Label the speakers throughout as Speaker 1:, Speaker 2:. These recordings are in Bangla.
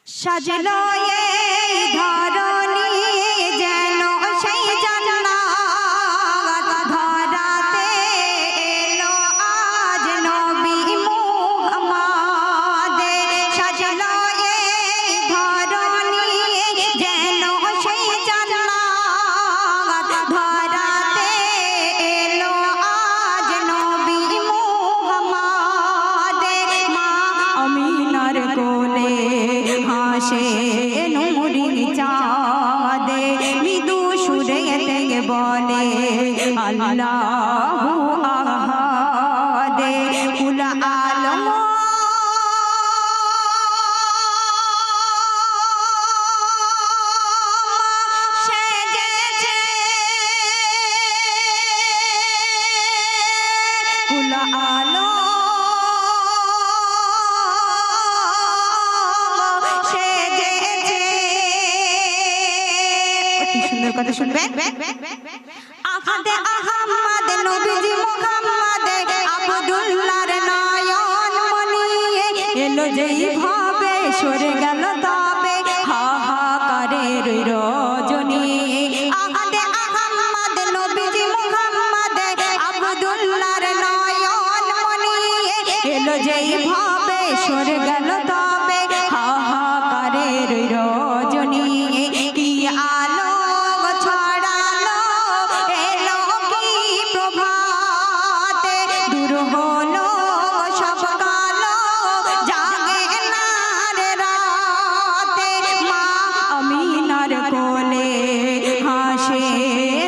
Speaker 1: সাজলো এই ধরনী যেন সেই জান্নাত ধরাতে এলো আজ নবী মুহাম্মদ। সাজলো এই ধরনী যেন সেই জান্নাত ধরাতে এলো আজ নবী মুহাম্মদ। মা আমিনার কোলে হাসে নুরি চাঁদে মৃদু সুরে থেকে বলে আল্লাহু আহাদ। কুল আলম সেজেছে, কুল আলম কথা শুনবেন। আহাদে আহমদ নবীজি মুহাম্মদ আব্দুল্লাহর নয়ন মনি এলো যেই ভাবে সরে গেল তবে হাহাকারের রজনী। আহাদে আহমদ নবীজি মুহাম্মদ আব্দুল্লাহর নয়ন মনি এলো যেই ভাবে সরে গেল তবে হাহাকারের রজনী। কি আলো ছড়ালো এলো কি প্রভাতে, দূর হলো সব কালো জাগে না রে রাতে। মা আমিনার কোলে হাসে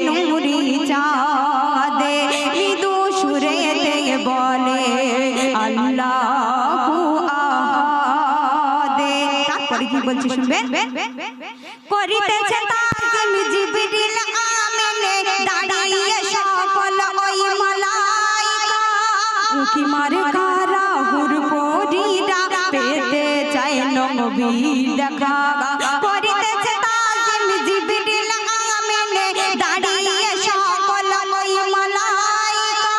Speaker 1: নুরি চাঁদে মৃদু সুরেতে বলে আল্লাহু আহাদ। তারপরে কি বলছি শুনবেন। করিতেছে তাজিম জিবরিল আমিনে দাঁড়িয়ে সকল ওই মালাইকা, উকি মারে কারা হুর পরীরা পেতে চায় নবী দেখা। করিতেছে তাজিম জিবরিল আমিনে দাঁড়িয়ে সকল ওই মালাইকা,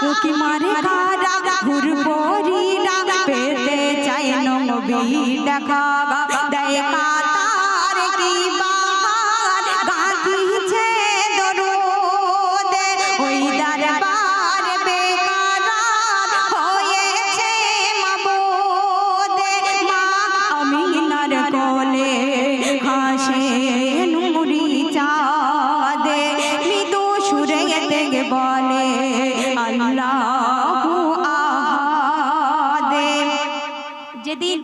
Speaker 1: উকি মারে কারা হুর পরীরা পেতে চায় নবী দেখা। দেয় কাতার কি বাহার গাঁথিছে দরুদ, ওই দরবার বেকরার হয়েছে মাবুদ। মা আমিনার কোলে হাসে নুরি চাঁদে মৃদু সুরেতে বলে আল্লাহু আহাদ। যেদিন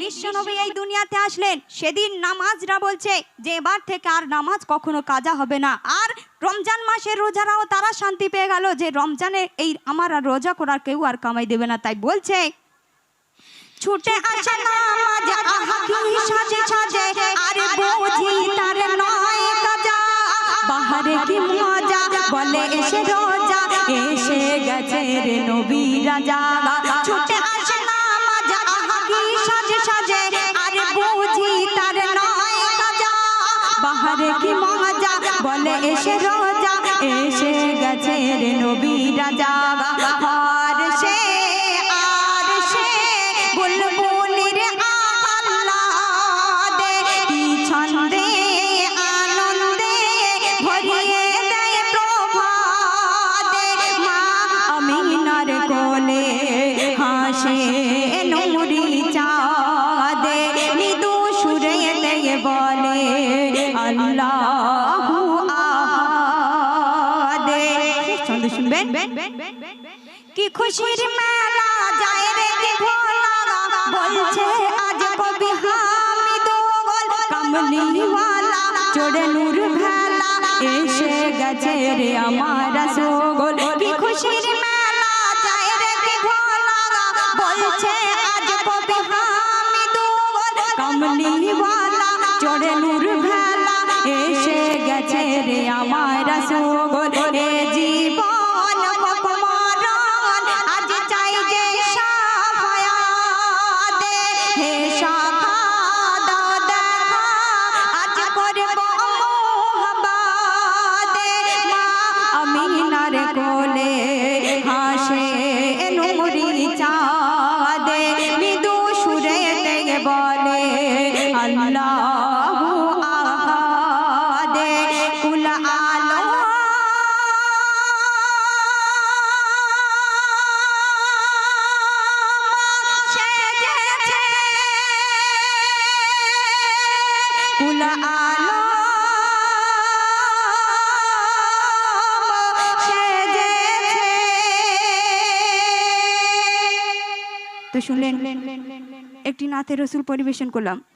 Speaker 1: বিশ্বনবী এই দুনিয়াতে আসলেন সেদিন নামাজরা বলছে যে এবার থেকে আর নামাজ কখনো কাজা হবে না। আর রমজান মাসের রোজারাও তারা শান্তি পেয়ে গেল যে রমজানে এই আমার আর রোজা করার কেউ আর কামাই দেবে না। তাই বলছে ছুটে আসে নামাজ আহা কি সাজে সাজে আর বুঝি তার নয় কাজা, বাহারে কি মজা বলে এসে রোজা এসে গেছে রে নবী রাজা। ছুটে আসে নামাজ আহা কি সাজে সাজে আর বুঝি তার নয় কাজা, বাহারে কি মজা বলে এসে রোজা এসে গেছে রে নবী রাজা। আর সে বুলবুলির আহ্লাদে কি ছন্দে আনন্দে ভরিয়ে দেয় প্রভাতে। মা আমিনার কোলে হাসে নুরি চাঁদে মৃদু সুরেতে বলে আল্লাহু আহাদ। ছন্দ শুনবেন। কি খুশির মেলা যায় রে কি ভোলা, বলছে আজ কবি হামিদুল কামলিওয়ালা চড়ে নূর ভেলা এসে গেছে রে আমার রাসূল। কি খুশির মেলা যায় রে কি ভোলা, বলছে আজ কবি হামিদুল কামলিওয়ালা চড়ে নূর ভেলা এসে গেছে রে আমার রাসূল। এ জীবন হোক মরণ আজ চাই যে শাফায়াত, হে শাফাত দেখা আজ করব মুহাব্বত। মা আমিনার কোলে হাসে নুরি চাঁদে মৃদু সুরেতে বলে আল্লাহু আহাদ কুল আলম সেজেছে কুল আলম সেজেছে। তো শুনলেন একটি নাতে রসুল পরিবেশন করলাম।